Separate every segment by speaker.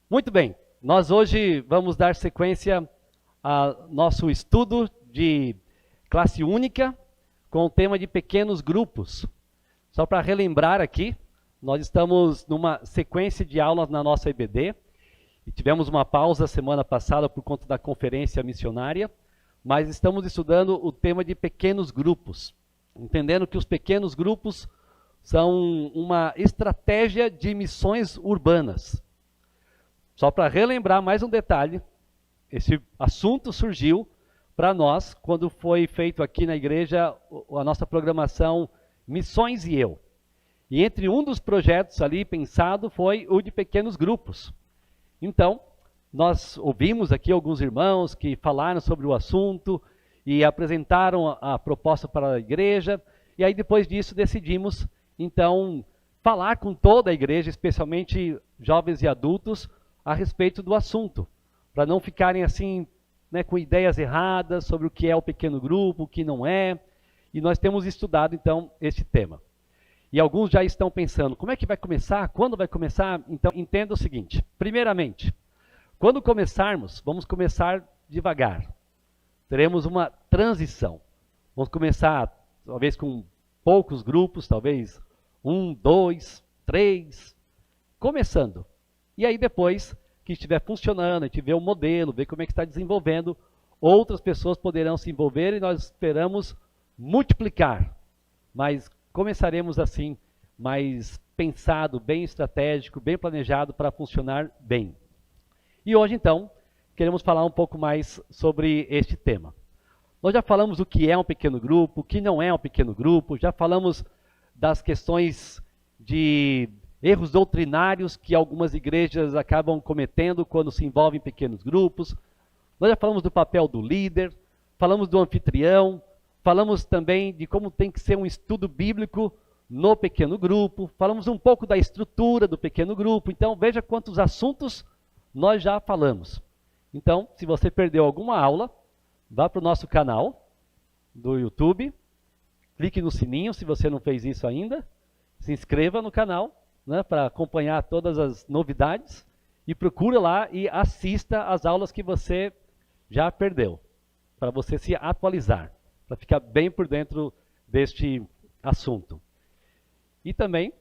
Speaker 1: Muito bem, nós hoje vamos dar sequência ao nosso estudo de classe única com o tema de pequenos grupos. Só para relembrar aqui, nós estamos numa sequência de aulas na nossa EBD e tivemos uma pausa semana passada por conta da conferência missionária, mas estamos estudando o tema de pequenos grupos, entendendo que os pequenos grupos são uma estratégia de missões urbanas. Só para relembrar mais um detalhe, esse assunto surgiu para nós quando foi feito aqui na igreja a nossa programação Missões e Eu. E entre um dos projetos ali pensado foi o de pequenos grupos. Então, nós ouvimos aqui alguns irmãos que falaram sobre o assunto e apresentaram a proposta para a igreja. E aí depois disso decidimos, então, falar com toda a igreja, especialmente jovens e adultos, a respeito do assunto, para não ficarem assim, né, com ideias erradas sobre o que é o pequeno grupo, o que não é. E nós temos estudado, então, este tema. E alguns já estão pensando, como é que vai começar? Quando vai começar? Então, entenda o seguinte. Primeiramente, quando começarmos, vamos começar devagar. Teremos uma transição. Vamos começar, talvez, com poucos grupos, talvez 1, 2, 3, começando. E aí depois que estiver funcionando, a gente vê o modelo, vê como é que está desenvolvendo, outras pessoas poderão se envolver e nós esperamos multiplicar. Mas começaremos assim, mais pensado, bem estratégico, bem planejado para funcionar bem. E hoje então, queremos falar um pouco mais sobre este tema. Nós já falamos do que é um pequeno grupo, o que não é um pequeno grupo, já falamos das questões de erros doutrinários que algumas igrejas acabam cometendo quando se envolvem em pequenos grupos. Nós já falamos do papel do líder, falamos do anfitrião, falamos também de como tem que ser um estudo bíblico no pequeno grupo, falamos um pouco da estrutura do pequeno grupo. Então veja quantos assuntos nós já falamos. Então, se você perdeu alguma aula, vá para o nosso canal do YouTube, clique no sininho se você não fez isso ainda, se inscreva no canal, né, para acompanhar todas as novidades e procura lá e assista às aulas que você já perdeu, para você se atualizar, para ficar bem por dentro deste assunto. E também,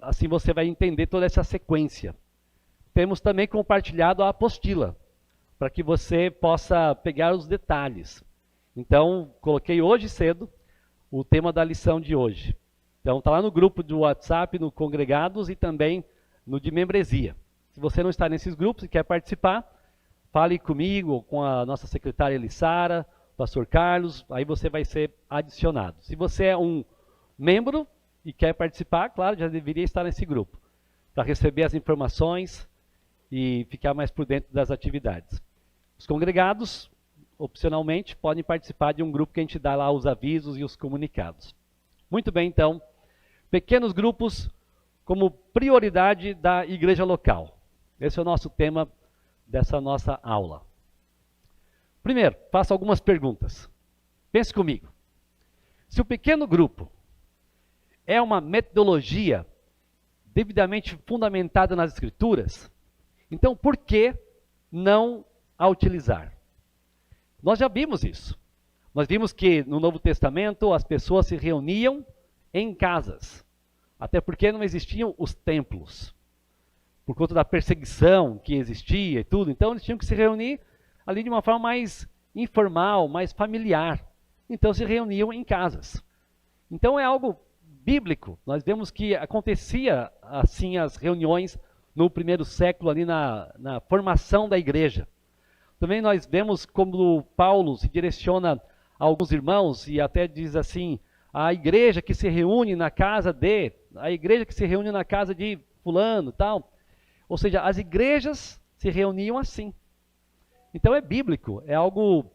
Speaker 1: assim você vai entender toda essa sequência. Temos também compartilhado a apostila, para que você possa pegar os detalhes. Então, coloquei hoje cedo o tema da lição de hoje. Então, está lá no grupo do WhatsApp, no Congregados e também no de membresia. Se você não está nesses grupos e quer participar, fale comigo ou com a nossa secretária Elissara, pastor Carlos, aí você vai ser adicionado. Se você é um membro e quer participar, claro, já deveria estar nesse grupo, para receber as informações e ficar mais por dentro das atividades. Os congregados, opcionalmente, podem participar de um grupo que a gente dá lá os avisos e os comunicados. Muito bem, então, pequenos grupos como prioridade da igreja local. Esse é o nosso tema dessa nossa aula. Primeiro, faço algumas perguntas. Pense comigo. Se o pequeno grupo é uma metodologia devidamente fundamentada nas Escrituras, então por que não a utilizar? Nós já vimos isso. Nós vimos que no Novo Testamento as pessoas se reuniam em casas, até porque não existiam os templos, por conta da perseguição que existia e tudo. Então eles tinham que se reunir ali de uma forma mais informal, mais familiar. Então se reuniam em casas. Então é algo bíblico. Nós vemos que acontecia assim as reuniões no primeiro século ali na formação da igreja. Também nós vemos como Paulo se direciona a alguns irmãos e até diz assim, a igreja que se reúne na casa de, a igreja que se reúne na casa de fulano, tal. Ou seja, as igrejas se reuniam assim. Então é bíblico, é algo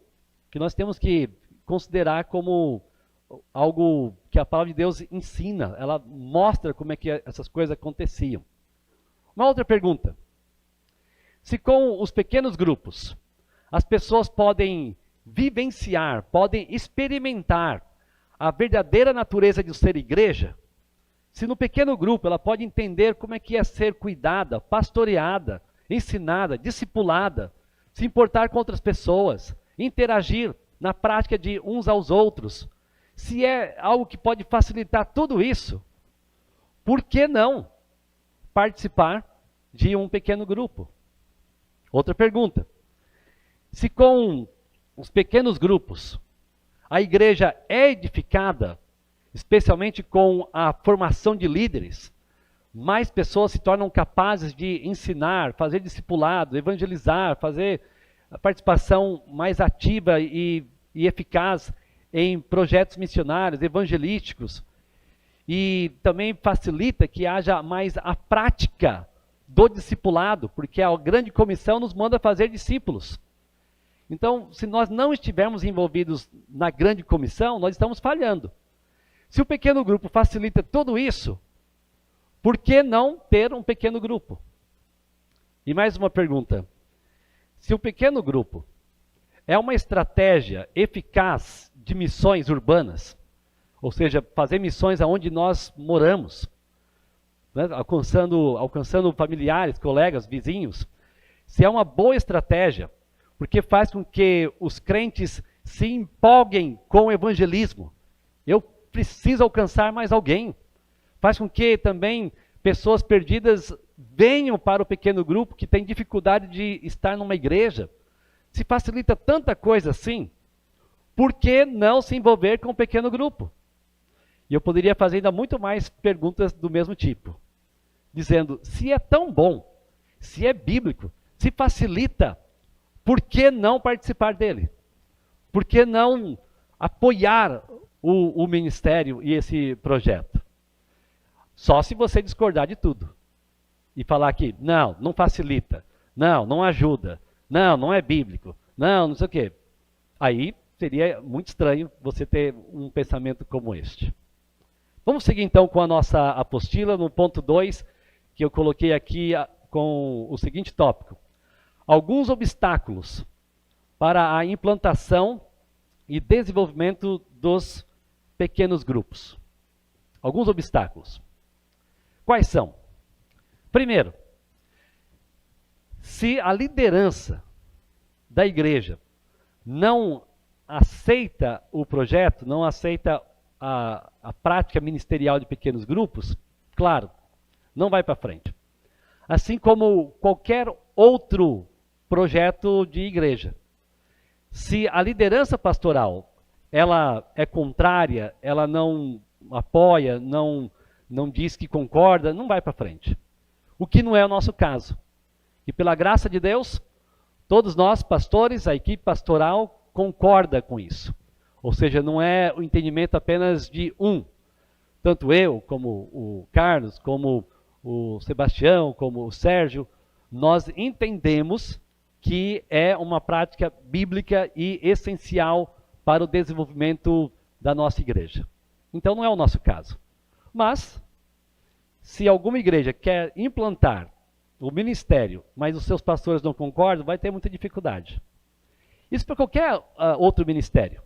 Speaker 1: que nós temos que considerar como algo que a palavra de Deus ensina. Ela mostra como é que essas coisas aconteciam. Uma outra pergunta. Se com os pequenos grupos as pessoas podem vivenciar, podem experimentar a verdadeira natureza de ser igreja, se no pequeno grupo ela pode entender como é que é ser cuidada, pastoreada, ensinada, discipulada, se importar com outras pessoas, interagir na prática de uns aos outros, se é algo que pode facilitar tudo isso, por que não participar de um pequeno grupo? Outra pergunta. Se com os pequenos grupos a igreja é edificada, especialmente com a formação de líderes, mais pessoas se tornam capazes de ensinar, fazer discipulado, evangelizar, fazer a participação mais ativa e eficaz em projetos missionários, evangelísticos, e também facilita que haja mais a prática do discipulado, porque a grande comissão nos manda fazer discípulos. Então, se nós não estivermos envolvidos na grande comissão, nós estamos falhando. Se o pequeno grupo facilita tudo isso, por que não ter um pequeno grupo? E mais uma pergunta. Se o pequeno grupo é uma estratégia eficaz de missões urbanas, ou seja, fazer missões aonde nós moramos, né, alcançando familiares, colegas, vizinhos, se é uma boa estratégia, porque faz com que os crentes se empolguem com o evangelismo. Eu preciso alcançar mais alguém. Faz com que também pessoas perdidas venham para o pequeno grupo que tem dificuldade de estar numa igreja. Se facilita tanta coisa assim, por que não se envolver com um pequeno grupo? E eu poderia fazer ainda muito mais perguntas do mesmo tipo. Dizendo, se é tão bom, se é bíblico, se facilita, por que não participar dele? Por que não apoiar o ministério e esse projeto? Só se você discordar de tudo. E falar que, não facilita, não ajuda, não é bíblico, não sei o quê. Aí seria muito estranho você ter um pensamento como este. Vamos seguir então com a nossa apostila, no ponto 2, que eu coloquei aqui com o seguinte tópico. Alguns obstáculos para a implantação e desenvolvimento dos pequenos grupos. Alguns obstáculos. Quais são? Primeiro, se a liderança da igreja não aceita o projeto, não aceita a prática ministerial de pequenos grupos, claro, não vai para frente. Assim como qualquer outro projeto de igreja. Se a liderança pastoral ela é contrária, ela não apoia, não diz que concorda, não vai para frente. O que não é o nosso caso. E pela graça de Deus, todos nós, pastores, a equipe pastoral, concorda com isso. Ou seja, não é o entendimento apenas de um. Tanto eu, como o Carlos, como o Sebastião, como o Sérgio, nós entendemos que é uma prática bíblica e essencial para o desenvolvimento da nossa igreja. Então não é o nosso caso. Mas, se alguma igreja quer implantar o ministério, mas os seus pastores não concordam, vai ter muita dificuldade. Isso para qualquer outro ministério.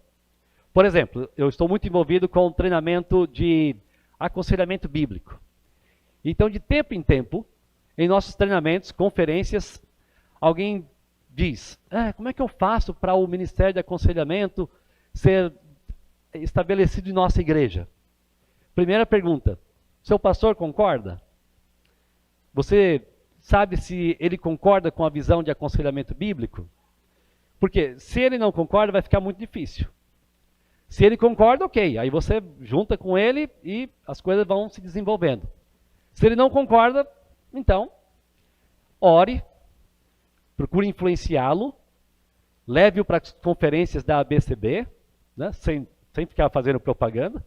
Speaker 1: Por exemplo, eu estou muito envolvido com o treinamento de aconselhamento bíblico. Então, de tempo em tempo, em nossos treinamentos, conferências, alguém diz, como é que eu faço para o ministério de aconselhamento ser estabelecido em nossa igreja? Primeira pergunta, seu pastor concorda? Você sabe se ele concorda com a visão de aconselhamento bíblico? Porque se ele não concorda, vai ficar muito difícil. Se ele concorda, ok. Aí você junta com ele e as coisas vão se desenvolvendo. Se ele não concorda, então, ore, procure influenciá-lo, leve-o para as conferências da ABCB, né, sem ficar fazendo propaganda,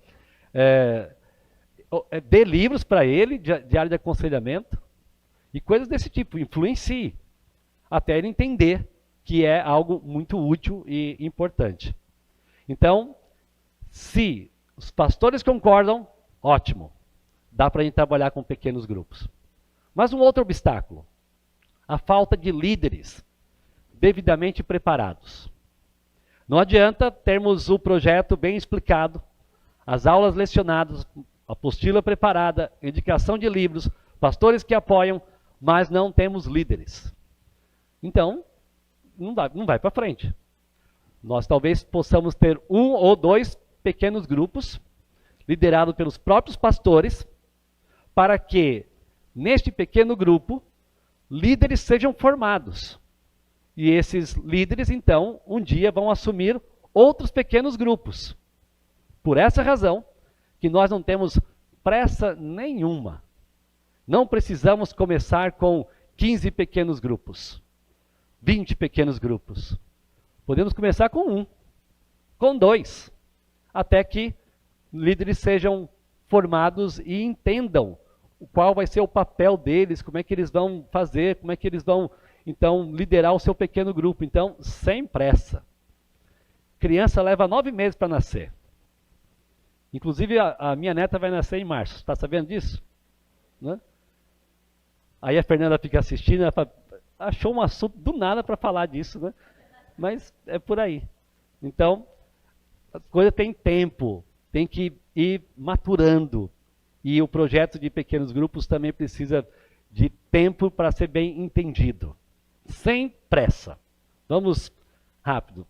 Speaker 1: dê livros para ele, de área de aconselhamento, e coisas desse tipo, influencie, até ele entender que é algo muito útil e importante. Então, se os pastores concordam, ótimo. Dá para a gente trabalhar com pequenos grupos. Mas um outro obstáculo, a falta de líderes devidamente preparados. Não adianta termos o projeto bem explicado, as aulas lecionadas, apostila preparada, indicação de livros, pastores que apoiam, mas não temos líderes. Então, não vai para frente. Nós talvez possamos ter 1 ou 2 pequenos grupos, liderados pelos próprios pastores, para que, neste pequeno grupo, líderes sejam formados. E esses líderes, então, um dia vão assumir outros pequenos grupos. Por essa razão, que nós não temos pressa nenhuma. Não precisamos começar com 15 pequenos grupos, 20 pequenos grupos. Podemos começar com 1, com 2, até que líderes sejam formados e entendam qual vai ser o papel deles, como é que eles vão fazer, como é que eles vão, então, liderar o seu pequeno grupo. Então, sem pressa. Criança leva 9 meses para nascer. Inclusive, a minha neta vai nascer em março. Está sabendo disso? Né? Aí a Fernanda fica assistindo, ela fala, achou um assunto do nada para falar disso, né? Mas é por aí. Então, a coisa tem tempo, tem que ir maturando. E o projeto de pequenos grupos também precisa de tempo para ser bem entendido. Sem pressa. Vamos rápido.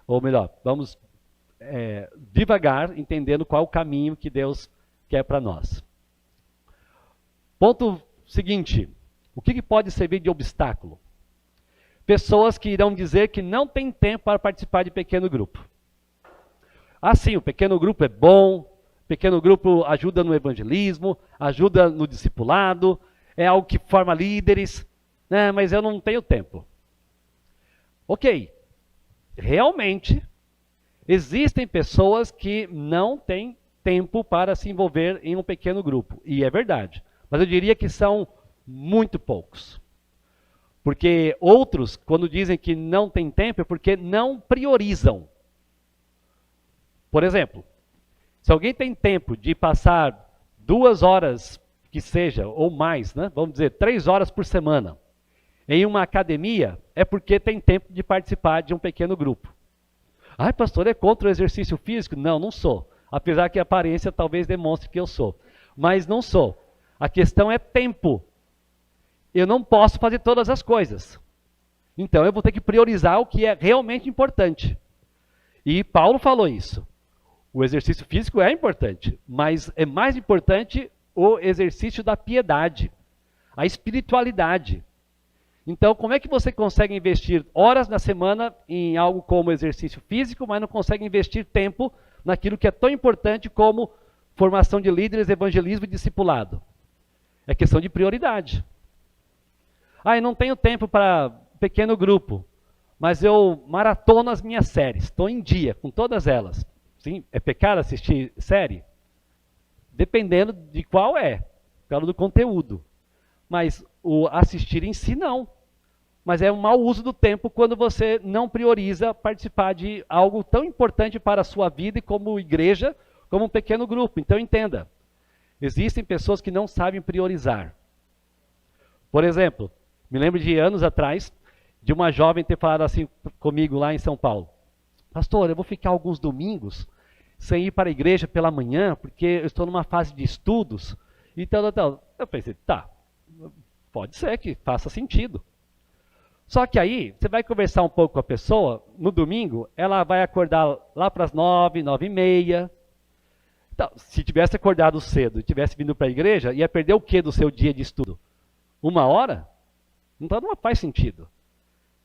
Speaker 1: Ou melhor, vamos devagar, entendendo qual o caminho que Deus quer para nós. Ponto seguinte. O que pode servir de obstáculo? Pessoas que irão dizer que não tem tempo para participar de pequeno grupo. Ah, sim, o pequeno grupo é bom, o pequeno grupo ajuda no evangelismo, ajuda no discipulado, é algo que forma líderes, né, mas eu não tenho tempo. Ok, realmente existem pessoas que não têm tempo para se envolver em um pequeno grupo, e é verdade, mas eu diria que são muito poucos. Porque outros, quando dizem que não tem tempo, é porque não priorizam. Por exemplo, se alguém tem tempo de passar 2 horas, que seja, ou mais, né? Vamos dizer, 3 horas por semana, em uma academia, é porque tem tempo de participar de um pequeno grupo. Ai, pastor, é contra o exercício físico? Não, não sou. Apesar que a aparência talvez demonstre que eu sou. Mas não sou. A questão é tempo. Eu não posso fazer todas as coisas. Então eu vou ter que priorizar o que é realmente importante. E Paulo falou isso. O exercício físico é importante, mas é mais importante o exercício da piedade, a espiritualidade. Então, como é que você consegue investir horas na semana em algo como exercício físico, mas não consegue investir tempo naquilo que é tão importante como formação de líderes, evangelismo e discipulado? É questão de prioridade. Ah, eu não tenho tempo para pequeno grupo, mas eu maratono as minhas séries, estou em dia com todas elas. Sim, é pecado assistir série? Dependendo de qual é, por causa do conteúdo. Mas o assistir em si não. Mas é um mau uso do tempo quando você não prioriza participar de algo tão importante para a sua vida e como igreja, como um pequeno grupo. Então entenda, existem pessoas que não sabem priorizar. Por exemplo, me lembro de anos atrás, de uma jovem ter falado assim comigo lá em São Paulo. Pastor, eu vou ficar alguns domingos sem ir para a igreja pela manhã, porque eu estou numa fase de estudos e tal, tal. Eu pensei, tá, pode ser que faça sentido. Só que aí, você vai conversar um pouco com a pessoa, no domingo, ela vai acordar lá para as 9, 9h30. Então, se tivesse acordado cedo e tivesse vindo para a igreja, ia perder o quê do seu dia de estudo? 1 hora? Então não faz sentido.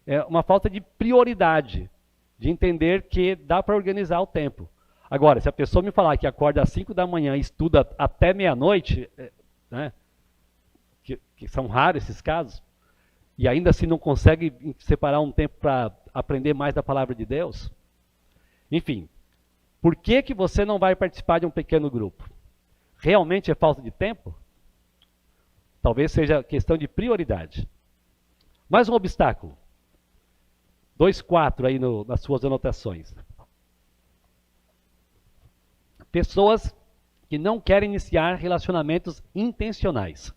Speaker 1: É uma falta de prioridade, de entender que dá para organizar o tempo. Agora, se a pessoa me falar que acorda às 5 da manhã e estuda até meia-noite, né, que são raros esses casos, e ainda assim não consegue separar um tempo para aprender mais da palavra de Deus, enfim, por que você não vai participar de um pequeno grupo? Realmente é falta de tempo? Talvez seja questão de prioridade. Mais um obstáculo. 2.4 aí nas suas anotações. Pessoas que não querem iniciar relacionamentos intencionais.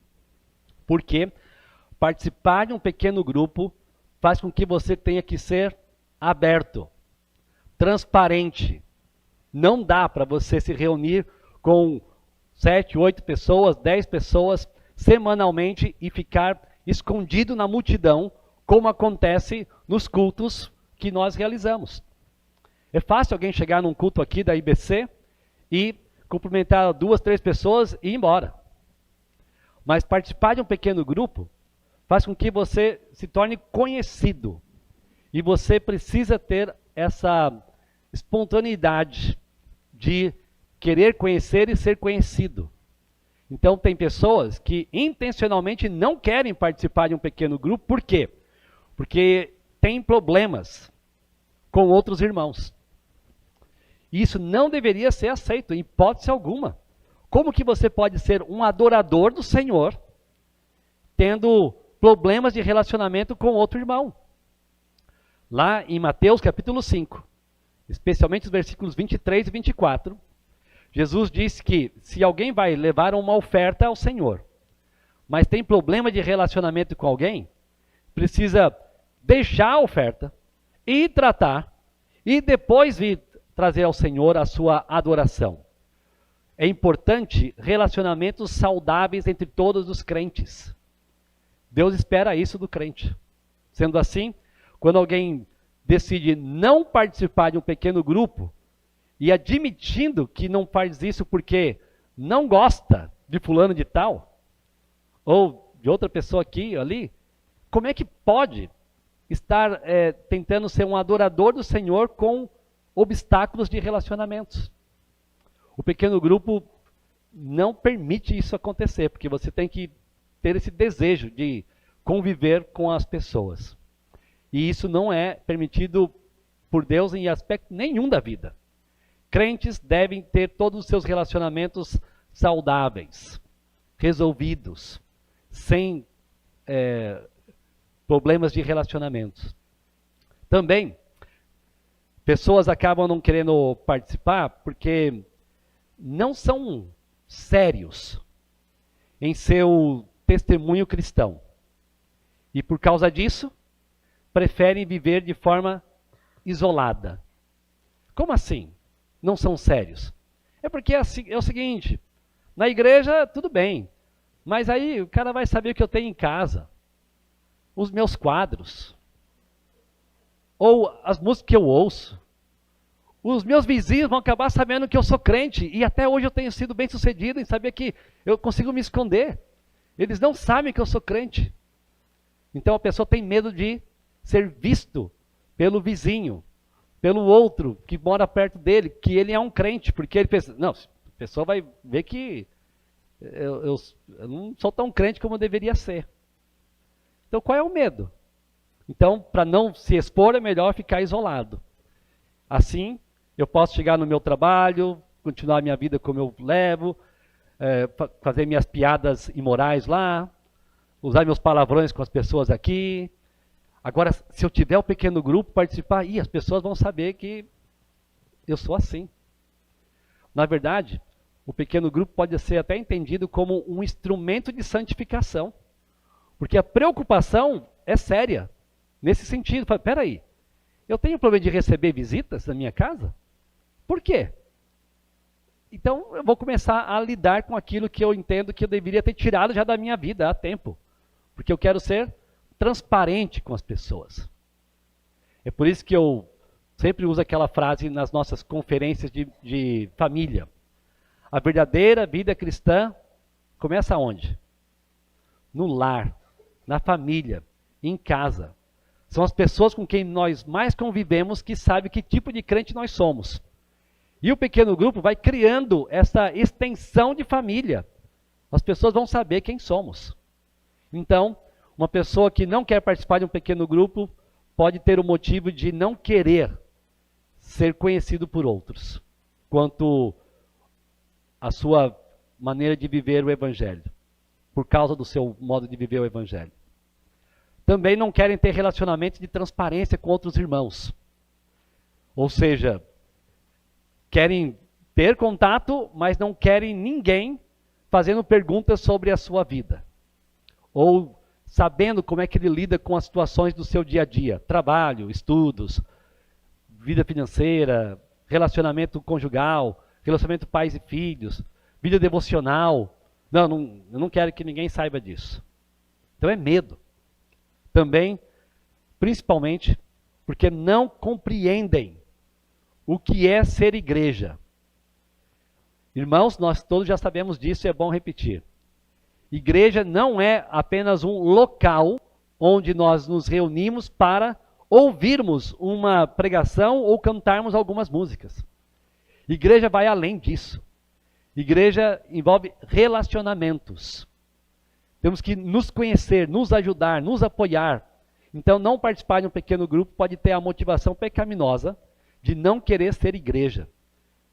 Speaker 1: Porque participar de um pequeno grupo faz com que você tenha que ser aberto, transparente. Não dá para você se reunir com 7, 8 pessoas, 10 pessoas semanalmente e ficar escondido na multidão, como acontece nos cultos que nós realizamos. É fácil alguém chegar num culto aqui da IBC e cumprimentar 2, 3 pessoas e ir embora. Mas participar de um pequeno grupo faz com que você se torne conhecido. E você precisa ter essa espontaneidade de querer conhecer e ser conhecido. Então tem pessoas que intencionalmente não querem participar de um pequeno grupo. Por quê? Porque tem problemas com outros irmãos. E isso não deveria ser aceito, em hipótese alguma. Como que você pode ser um adorador do Senhor, tendo problemas de relacionamento com outro irmão? Lá em Mateus capítulo 5, especialmente os versículos 23 e 24, Jesus disse que se alguém vai levar uma oferta ao Senhor, mas tem problema de relacionamento com alguém, precisa deixar a oferta, ir tratar, e depois vir trazer ao Senhor a sua adoração. É importante relacionamentos saudáveis entre todos os crentes. Deus espera isso do crente. Sendo assim, quando alguém decide não participar de um pequeno grupo, e admitindo que não faz isso porque não gosta de fulano de tal, ou de outra pessoa aqui ou ali, como é que pode estar tentando ser um adorador do Senhor com obstáculos de relacionamentos? O pequeno grupo não permite isso acontecer, porque você tem que ter esse desejo de conviver com as pessoas. E isso não é permitido por Deus em aspecto nenhum da vida. Crentes devem ter todos os seus relacionamentos saudáveis, resolvidos, sem problemas de relacionamentos. Também, pessoas acabam não querendo participar porque não são sérios em seu testemunho cristão. E por causa disso, preferem viver de forma isolada. Como assim? Não são sérios? É porque é o seguinte, na igreja tudo bem, mas aí o cara vai saber o que eu tenho em casa, os meus quadros, ou as músicas que eu ouço. Os meus vizinhos vão acabar sabendo que eu sou crente, e até hoje eu tenho sido bem sucedido em saber que eu consigo me esconder. Eles não sabem que eu sou crente. Então a pessoa tem medo de ser visto pelo vizinho, pelo outro que mora perto dele, que ele é um crente, porque ele pensa, não, a pessoa vai ver que eu não sou tão crente como eu deveria ser. Então qual é o medo? Então, para não se expor, é melhor ficar isolado. Assim, eu posso chegar no meu trabalho, continuar minha vida como eu levo, fazer minhas piadas imorais lá, usar meus palavrões com as pessoas aqui. Agora, se eu tiver um pequeno grupo, participar, as pessoas vão saber que eu sou assim. Na verdade, o pequeno grupo pode ser até entendido como um instrumento de santificação. Porque a preocupação é séria, nesse sentido. Espera aí, eu tenho problema de receber visitas na minha casa? Por quê? Então, eu vou começar a lidar com aquilo que eu entendo que eu deveria ter tirado já da minha vida há tempo. Porque eu quero ser transparente com as pessoas. É por isso que eu sempre uso aquela frase nas nossas conferências de família. A verdadeira vida cristã começa onde? No lar, na família, em casa. São as pessoas com quem nós mais convivemos que sabem que tipo de crente nós somos. E o pequeno grupo vai criando essa extensão de família. As pessoas vão saber quem somos. Então, uma pessoa que não quer participar de um pequeno grupo pode ter o motivo de não querer ser conhecido por outros, quanto a sua maneira de viver o Evangelho, por causa do seu modo de viver o Evangelho. Também não querem ter relacionamento de transparência com outros irmãos. Ou seja, querem ter contato, mas não querem ninguém fazendo perguntas sobre a sua vida. Ou sabendo como é que ele lida com as situações do seu dia a dia. Trabalho, estudos, vida financeira, relacionamento conjugal, relacionamento pais e filhos, vida devocional. Não, eu não quero que ninguém saiba disso. Então é medo. Também, principalmente, porque não compreendem o que é ser igreja. Irmãos, nós todos já sabemos disso e é bom repetir. Igreja não é apenas um local onde nós nos reunimos para ouvirmos uma pregação ou cantarmos algumas músicas. Igreja vai além disso. Igreja envolve relacionamentos. Temos que nos conhecer, nos ajudar, nos apoiar. Então, não participar de um pequeno grupo pode ter a motivação pecaminosa de não querer ser igreja,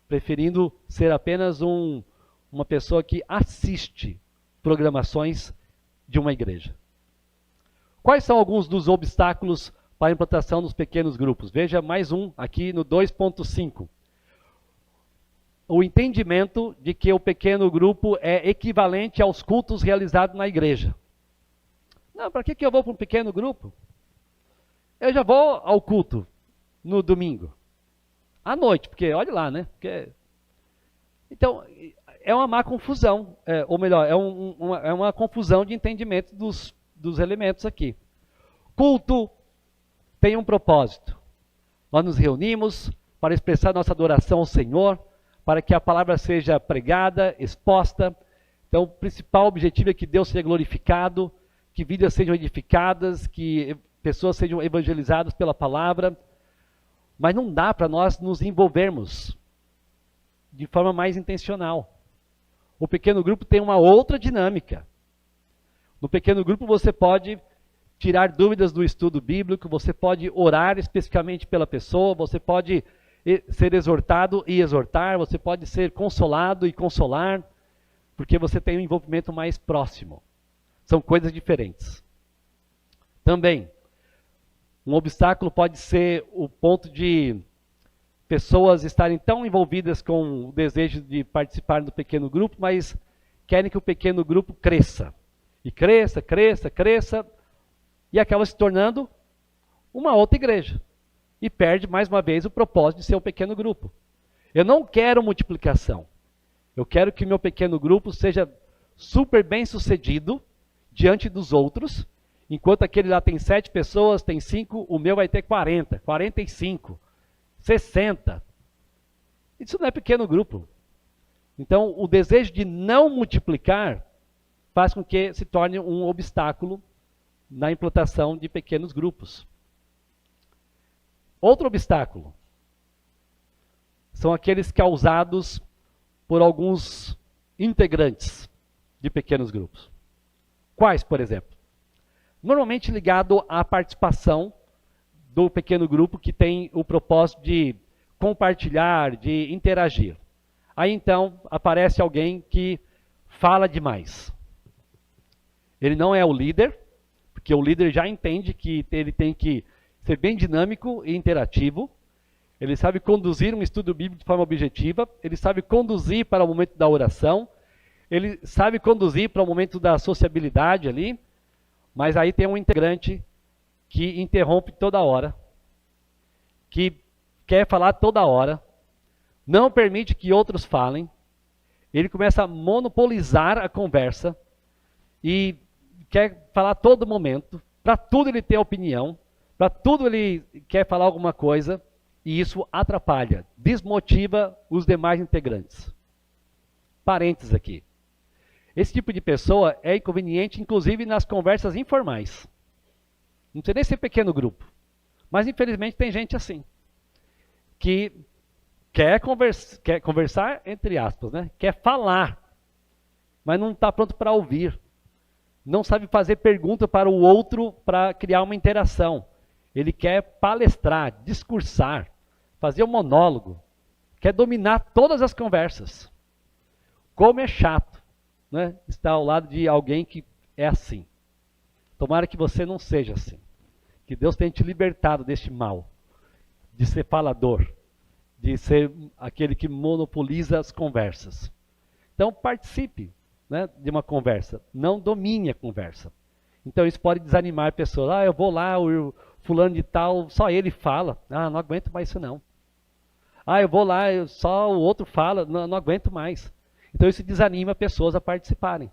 Speaker 1: preferindo ser apenas uma pessoa que assiste programações de uma igreja. Quais são alguns dos obstáculos para a implantação dos pequenos grupos? Veja mais um aqui no 2.5. O entendimento de que o pequeno grupo é equivalente aos cultos realizados na igreja. Não, para que eu vou para um pequeno grupo? Eu já vou ao culto no domingo, à noite, porque olha lá, né? Então, é uma má confusão, ou melhor, é uma confusão de entendimento dos elementos aqui. Culto tem um propósito. Nós nos reunimos para expressar nossa adoração ao Senhor, para que a palavra seja pregada, exposta. Então, o principal objetivo é que Deus seja glorificado, que vidas sejam edificadas, que pessoas sejam evangelizadas pela palavra. Mas não dá para nós nos envolvermos de forma mais intencional. O pequeno grupo tem uma outra dinâmica. No pequeno grupo você pode tirar dúvidas do estudo bíblico, você pode orar especificamente pela pessoa, você pode ser exortado e exortar, você pode ser consolado e consolar, porque você tem um envolvimento mais próximo. São coisas diferentes. Também, um obstáculo pode ser o ponto de pessoas estarem tão envolvidas com o desejo de participar do pequeno grupo, mas querem que o pequeno grupo cresça. E cresça, cresça, cresça, e acaba se tornando uma outra igreja. E perde, mais uma vez, o propósito de ser um pequeno grupo. Eu não quero multiplicação. Eu quero que o meu pequeno grupo seja super bem sucedido diante dos outros. Enquanto aquele lá tem 7 pessoas, tem 5, o meu vai ter 40, 45, 60. Isso não é pequeno grupo. Então, o desejo de não multiplicar faz com que se torne um obstáculo na implantação de pequenos grupos. Outro obstáculo são aqueles causados por alguns integrantes de pequenos grupos. Quais, por exemplo? Normalmente ligado à participação do pequeno grupo que tem o propósito de compartilhar, de interagir. Aí então aparece alguém que fala demais. Ele não é o líder, porque o líder já entende que ele tem que ser bem dinâmico e interativo. Ele sabe conduzir um estudo bíblico de forma objetiva. Ele sabe conduzir para o momento da oração. Ele sabe conduzir para o momento da sociabilidade ali. Mas aí tem um integrante que interrompe toda hora, que quer falar toda hora, não permite que outros falem. Ele começa a monopolizar a conversa e quer falar a todo momento. Para tudo ele tem opinião. Para tudo ele quer falar alguma coisa, e isso atrapalha, desmotiva os demais integrantes. Parênteses aqui. Esse tipo de pessoa é inconveniente, inclusive nas conversas informais. Não precisa nem ser pequeno grupo. Mas infelizmente tem gente assim, que quer conversar, entre aspas, né? Quer falar, mas não está pronto para ouvir. Não sabe fazer pergunta para o outro para criar uma interação. Ele quer palestrar, discursar, fazer um monólogo. Quer dominar todas as conversas. Como é chato, né? Estar ao lado de alguém que é assim. Tomara que você não seja assim. Que Deus tenha te libertado deste mal. De ser falador. De ser aquele que monopoliza as conversas. Então participe, né, de uma conversa. Não domine a conversa. Então isso pode desanimar pessoas. Ah, eu vou lá, o fulano de tal, só ele fala. Ah, não aguento mais isso não. Ah, eu vou lá, só o outro fala. Não aguento mais. Então isso desanima pessoas a participarem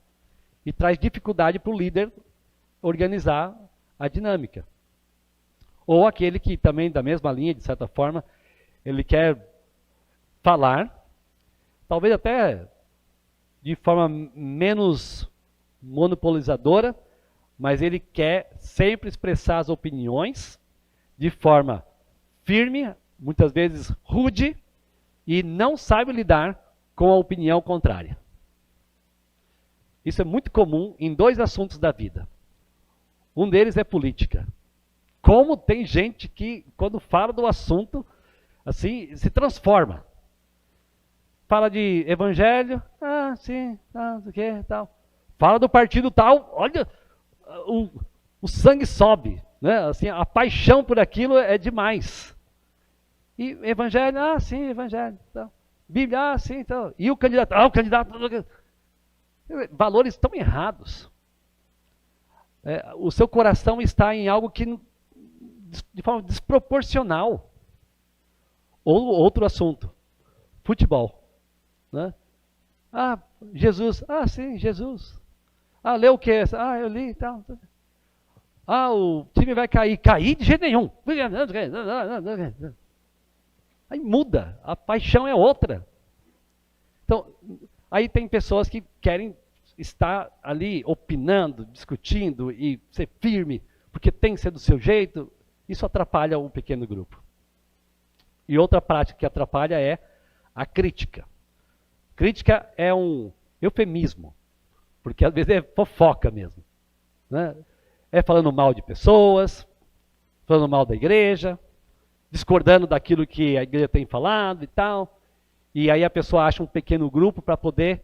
Speaker 1: e traz dificuldade para o líder organizar a dinâmica. Ou aquele que também, da mesma linha, de certa forma, ele quer falar, talvez até de forma menos monopolizadora, mas ele quer sempre expressar as opiniões de forma firme, muitas vezes rude, e não sabe lidar com a opinião contrária. Isso é muito comum em dois assuntos da vida. Um deles é política. Como tem gente que, quando fala do assunto, assim, se transforma. Fala de evangelho, sim, não sei o que, tal. Fala do partido tal, olha, o sangue sobe, né? Assim, a paixão por aquilo é demais. E evangelho, sim, evangelho, tal. Bíblia, sim, tal. E o candidato, o candidato. Valores tão errados. O seu coração está em algo que, de forma desproporcional. Ou outro assunto, futebol. Né? Jesus, sim, Jesus. Leu o que? Eu li e tal. O time vai cair. Cair de jeito nenhum. Aí muda, a paixão é outra. Então, aí tem pessoas que querem estar ali opinando, discutindo e ser firme, porque tem que ser do seu jeito. Isso atrapalha o pequeno grupo. E outra prática que atrapalha é a crítica. Crítica é um eufemismo, porque às vezes é fofoca mesmo. Né? É falando mal de pessoas, falando mal da igreja, discordando daquilo que a igreja tem falado e tal. E aí a pessoa acha um pequeno grupo para poder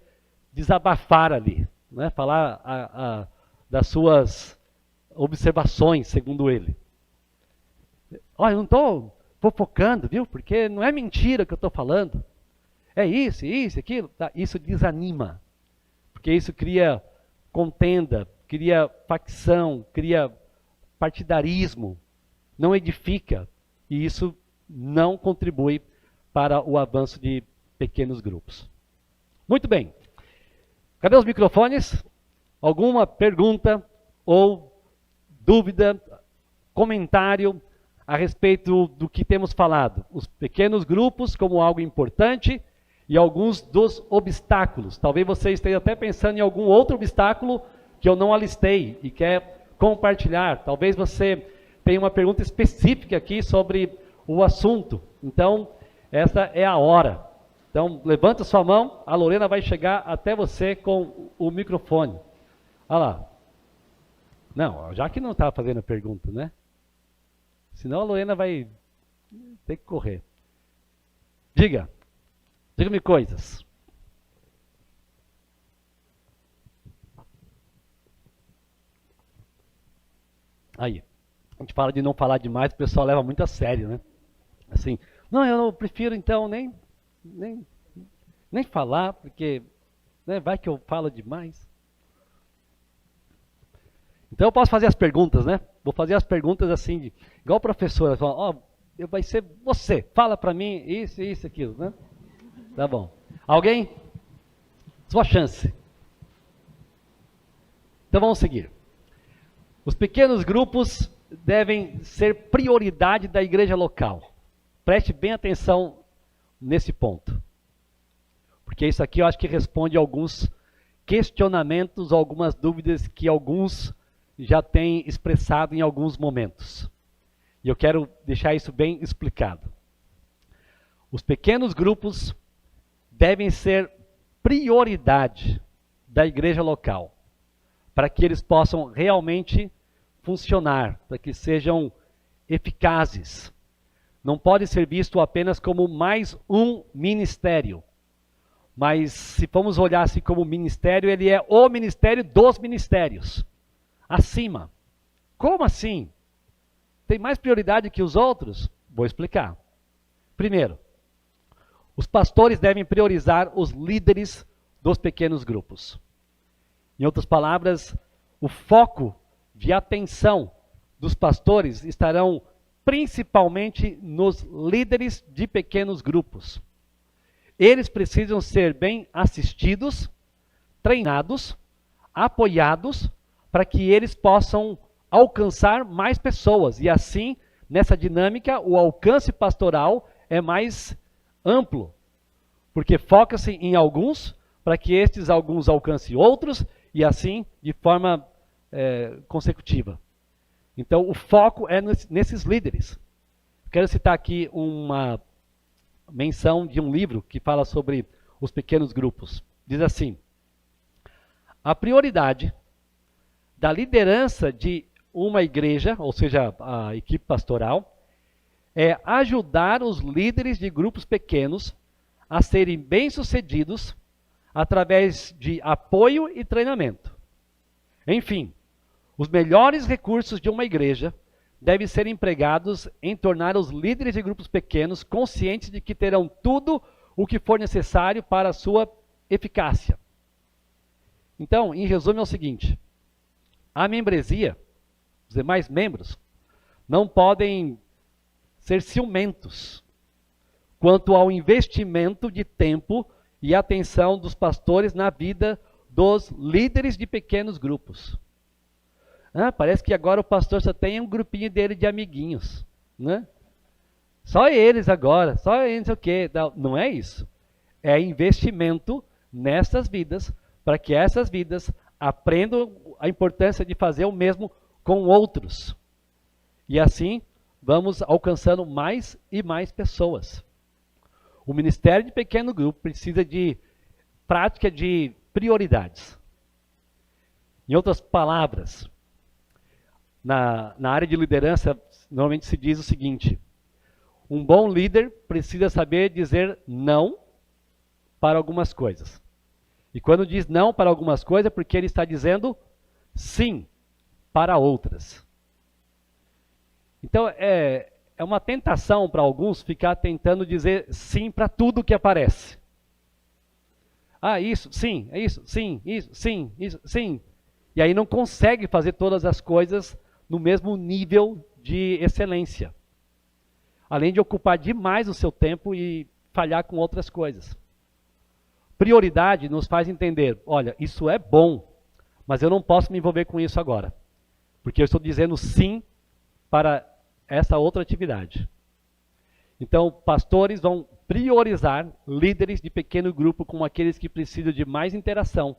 Speaker 1: desabafar ali, né? Falar das suas observações, segundo ele. Olha, eu não estou fofocando, viu? Porque não é mentira que eu estou falando. É isso, aquilo. Tá? Isso desanima. Porque isso cria contenda, cria facção, cria partidarismo. Não edifica. E isso não contribui para o avanço de pequenos grupos. Muito bem. Cadê os microfones? Alguma pergunta ou dúvida, comentário a respeito do que temos falado? Os pequenos grupos como algo importante e alguns dos obstáculos. Talvez você esteja até pensando em algum outro obstáculo que eu não alistei e quer compartilhar. Talvez você tenha uma pergunta específica aqui sobre o assunto. Então, essa é a hora. Então, levanta sua mão, a Lorena vai chegar até você com o microfone. Olha lá. Não, já que não está fazendo a pergunta, né? Senão a Lorena vai ter que correr. Diga-me coisas. Aí, a gente fala de não falar demais, o pessoal leva muito a sério, né? Assim, não, eu prefiro então nem falar, porque né, vai que eu falo demais. Então eu posso fazer as perguntas, né? Vou fazer as perguntas assim, igual a professora, fala, vai ser você, fala para mim isso, aquilo, né? Tá bom. Alguém? Sua chance. Então vamos seguir. Os pequenos grupos devem ser prioridade da igreja local. Preste bem atenção nesse ponto. Porque isso aqui eu acho que responde a alguns questionamentos, algumas dúvidas que alguns já têm expressado em alguns momentos. E eu quero deixar isso bem explicado. Os pequenos grupos devem ser prioridade da igreja local, para que eles possam realmente funcionar, para que sejam eficazes. Não pode ser visto apenas como mais um ministério, mas se formos olhar assim como ministério, ele é o ministério dos ministérios, acima. Como assim? Tem mais prioridade que os outros? Vou explicar. Primeiro, os pastores devem priorizar os líderes dos pequenos grupos. Em outras palavras, o foco de atenção dos pastores estarão principalmente nos líderes de pequenos grupos. Eles precisam ser bem assistidos, treinados, apoiados, para que eles possam alcançar mais pessoas. E assim, nessa dinâmica, o alcance pastoral é mais amplo, porque foca-se em alguns, para que estes alguns alcancem outros, e assim, de forma consecutiva. Então, o foco é nesses líderes. Quero citar aqui uma menção de um livro que fala sobre os pequenos grupos. Diz assim: a prioridade da liderança de uma igreja, ou seja, a equipe pastoral, é ajudar os líderes de grupos pequenos a serem bem-sucedidos através de apoio e treinamento. Enfim, os melhores recursos de uma igreja devem ser empregados em tornar os líderes de grupos pequenos conscientes de que terão tudo o que for necessário para a sua eficácia. Então, em resumo, é o seguinte: a membresia, os demais membros, não podem ser ciumentos quanto ao investimento de tempo e atenção dos pastores na vida dos líderes de pequenos grupos. Parece que agora o pastor só tem um grupinho dele de amiguinhos, né? Só eles agora, só eles, não sei o quê. Não é isso. É investimento nessas vidas, para que essas vidas aprendam a importância de fazer o mesmo com outros. E assim, vamos alcançando mais e mais pessoas. O ministério de pequeno grupo precisa de prática de prioridades. Em outras palavras, na área de liderança, normalmente se diz o seguinte: um bom líder precisa saber dizer não para algumas coisas. E quando diz não para algumas coisas, é porque ele está dizendo sim para outras. Então, é uma tentação para alguns ficar tentando dizer sim para tudo que aparece. Isso, sim, é isso, sim, isso, sim, isso, sim. E aí não consegue fazer todas as coisas no mesmo nível de excelência. Além de ocupar demais o seu tempo e falhar com outras coisas. Prioridade nos faz entender: olha, isso é bom, mas eu não posso me envolver com isso agora, porque eu estou dizendo sim para essa outra atividade. Então, pastores vão priorizar líderes de pequeno grupo como aqueles que precisam de mais interação,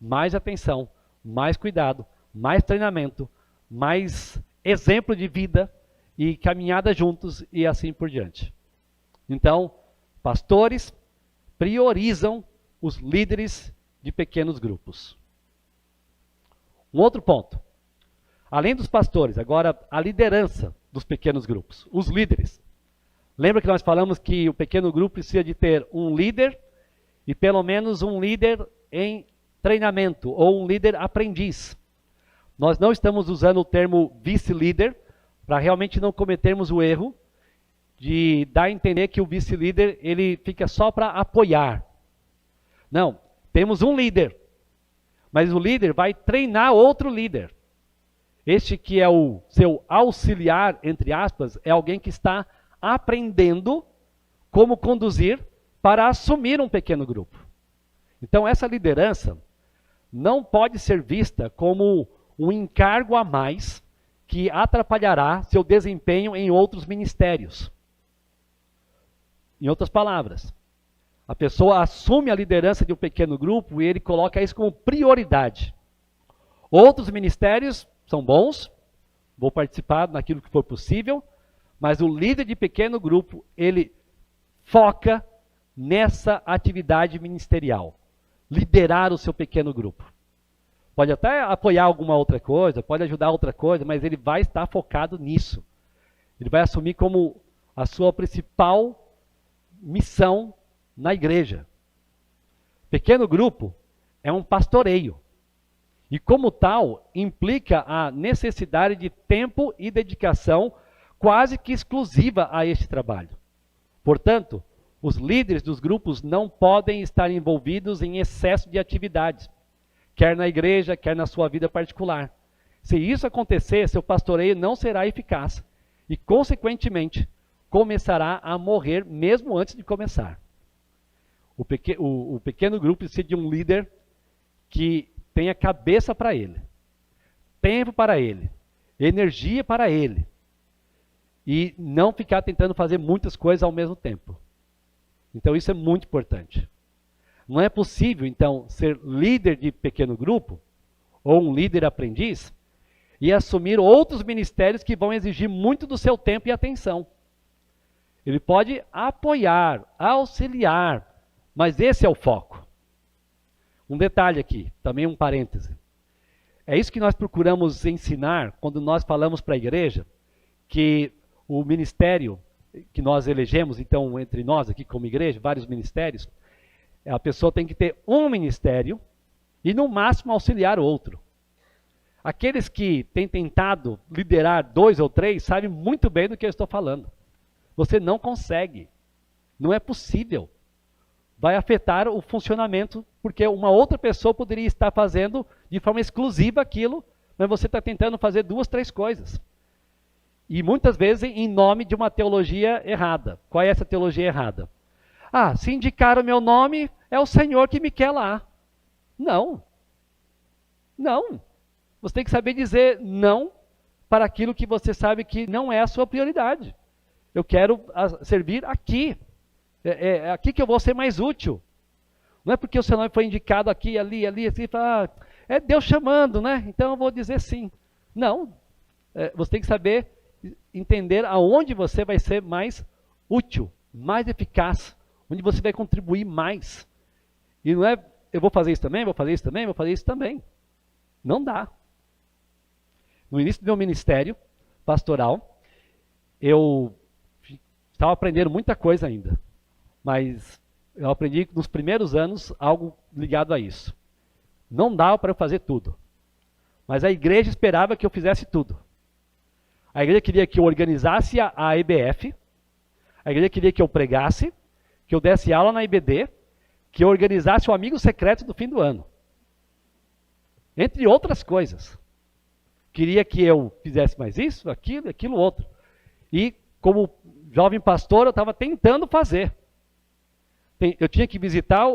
Speaker 1: mais atenção, mais cuidado, mais treinamento, mais exemplo de vida e caminhada juntos e assim por diante. Então, pastores priorizam os líderes de pequenos grupos. Um outro ponto. Além dos pastores, agora a liderança dos pequenos grupos, os líderes. Lembra que nós falamos que o pequeno grupo precisa de ter um líder e pelo menos um líder em treinamento ou um líder aprendiz. Nós não estamos usando o termo vice-líder para realmente não cometermos o erro de dar a entender que o vice-líder ele fica só para apoiar. Não, temos um líder, mas o líder vai treinar outro líder. Este que é o seu auxiliar, entre aspas, é alguém que está aprendendo como conduzir para assumir um pequeno grupo. Então essa liderança não pode ser vista como um encargo a mais que atrapalhará seu desempenho em outros ministérios. Em outras palavras, a pessoa assume a liderança de um pequeno grupo e ele coloca isso como prioridade. Outros ministérios são bons, vou participar naquilo que for possível, mas o líder de pequeno grupo, ele foca nessa atividade ministerial. Liderar o seu pequeno grupo. Pode até apoiar alguma outra coisa, pode ajudar outra coisa, mas ele vai estar focado nisso. Ele vai assumir como a sua principal missão na igreja. Pequeno grupo é um pastoreio. E como tal, implica a necessidade de tempo e dedicação quase que exclusiva a este trabalho. Portanto, os líderes dos grupos não podem estar envolvidos em excesso de atividades, quer na igreja, quer na sua vida particular. Se isso acontecer, seu pastoreio não será eficaz e, consequentemente, começará a morrer mesmo antes de começar. O pequeno grupo precisa de um líder que tenha cabeça para ele, tempo para ele, energia para ele, e não ficar tentando fazer muitas coisas ao mesmo tempo. Então isso é muito importante. Não é possível, então, ser líder de pequeno grupo, ou um líder aprendiz, e assumir outros ministérios que vão exigir muito do seu tempo e atenção. Ele pode apoiar, auxiliar, mas esse é o foco. Um detalhe aqui, também um parêntese. É isso que nós procuramos ensinar quando nós falamos para a igreja, que o ministério que nós elegemos, então, entre nós aqui como igreja, vários ministérios, a pessoa tem que ter um ministério e, no máximo, auxiliar outro. Aqueles que têm tentado liderar 2 ou 3 sabem muito bem do que eu estou falando. Você não consegue. Não é possível. Vai afetar o funcionamento, porque uma outra pessoa poderia estar fazendo de forma exclusiva aquilo, mas você está tentando fazer 2, 3 coisas. E muitas vezes em nome de uma teologia errada. Qual é essa teologia errada? Ah, se indicar o meu nome, é o Senhor que me quer lá. Não. Não. Você tem que saber dizer não para aquilo que você sabe que não é a sua prioridade. Eu quero servir aqui. É aqui que eu vou ser mais útil. Não é porque o seu nome foi indicado aqui, ali, assim, é Deus chamando, né? Então eu vou dizer sim. Não. Você tem que saber entender aonde você vai ser mais útil, mais eficaz, onde você vai contribuir mais. E não é, eu vou fazer isso também, vou fazer isso também, vou fazer isso também. Não dá. No início do meu ministério pastoral, eu estava aprendendo muita coisa ainda. Mas eu aprendi nos primeiros anos algo ligado a isso. Não dava para eu fazer tudo. Mas a igreja esperava que eu fizesse tudo. A igreja queria que eu organizasse a EBF. A igreja queria que eu pregasse, que eu desse aula na IBD, que eu organizasse o amigo secreto do fim do ano. Entre outras coisas. Queria que eu fizesse mais isso, aquilo, outro. E como jovem pastor, eu estava tentando fazer. Eu tinha que visitar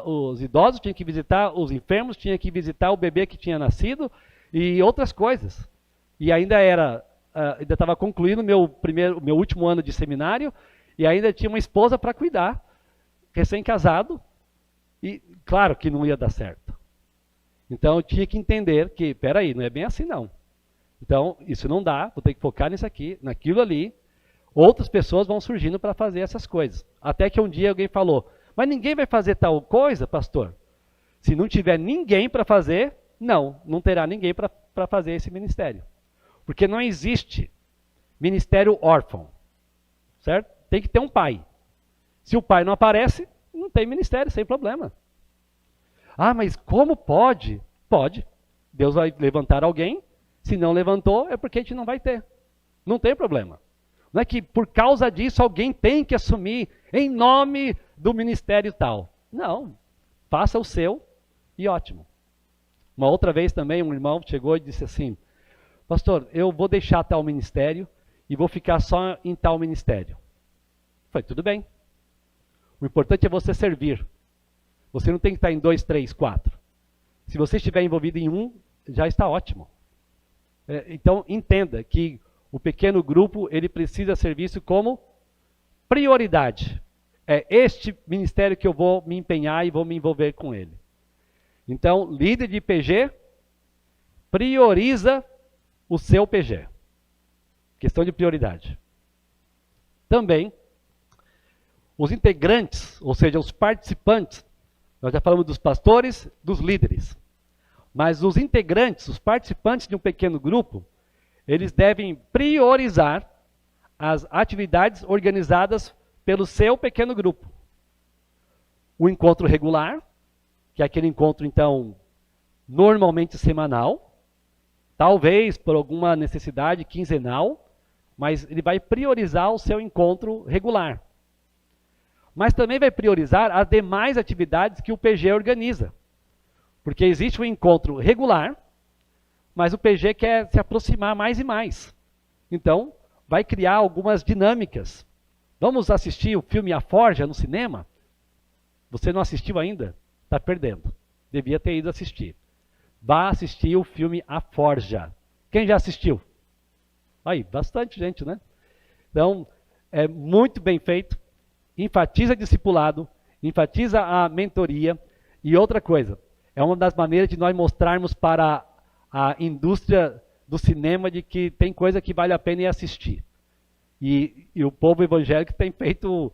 Speaker 1: os idosos, tinha que visitar os enfermos, tinha que visitar o bebê que tinha nascido e outras coisas. E ainda estava concluindo meu último ano de seminário e ainda tinha uma esposa para cuidar, recém-casado, e claro que não ia dar certo. Então eu tinha que entender que, peraí, não é bem assim não. Então isso não dá, vou ter que focar nisso aqui, naquilo ali. Outras pessoas vão surgindo para fazer essas coisas. Até que um dia alguém falou, mas ninguém vai fazer tal coisa, pastor? Se não tiver ninguém para fazer, não terá ninguém para fazer esse ministério. Porque não existe ministério órfão, certo? Tem que ter um pai. Se o pai não aparece, não tem ministério, sem problema. Ah, mas como pode? Pode. Deus vai levantar alguém, se não levantou, é porque a gente não vai ter. Não tem problema. Não é que por causa disso alguém tem que assumir em nome do ministério tal. Não. Faça o seu e ótimo. Uma outra vez também um irmão chegou e disse assim, pastor, eu vou deixar tal ministério e vou ficar só em tal ministério. Eu falei, tudo bem. O importante é você servir. Você não tem que estar em 2, 3, 4. Se você estiver envolvido em um, já está ótimo. Então entenda que o pequeno grupo, ele precisa ser visto como prioridade. É este ministério que eu vou me empenhar e vou me envolver com ele. Então, líder de PG, prioriza o seu PG. Questão de prioridade. Também, os integrantes, ou seja, os participantes, nós já falamos dos pastores, dos líderes. Mas os integrantes, os participantes de um pequeno grupo, eles devem priorizar as atividades organizadas pelo seu pequeno grupo. O encontro regular, que é aquele encontro, então, normalmente semanal, talvez por alguma necessidade quinzenal, mas ele vai priorizar o seu encontro regular. Mas também vai priorizar as demais atividades que o PG organiza. Porque existe um encontro regular, mas o PG quer se aproximar mais e mais. Então, vai criar algumas dinâmicas. Vamos assistir o filme A Forja no cinema? Você não assistiu ainda? Está perdendo. Devia ter ido assistir. Vá assistir o filme A Forja. Quem já assistiu? Aí, bastante gente, né? Então, é muito bem feito. Enfatiza discipulado, enfatiza a mentoria. E outra coisa, é uma das maneiras de nós mostrarmos para a indústria do cinema de que tem coisa que vale a pena ir assistir. E o povo evangélico tem feito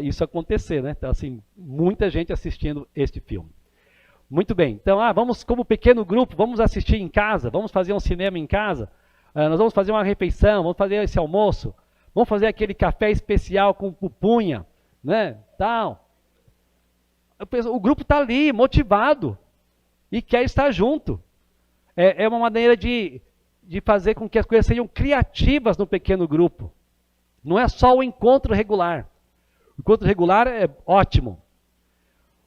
Speaker 1: isso acontecer, né? Então, assim, muita gente assistindo este filme. Muito bem, então, vamos como pequeno grupo, vamos assistir em casa, vamos fazer um cinema em casa, nós vamos fazer uma refeição, vamos fazer esse almoço, vamos fazer aquele café especial com pupunha, né? Tal. O grupo está ali, motivado, e quer estar junto. É uma maneira de fazer com que as coisas sejam criativas no pequeno grupo. Não é só o encontro regular. O encontro regular é ótimo,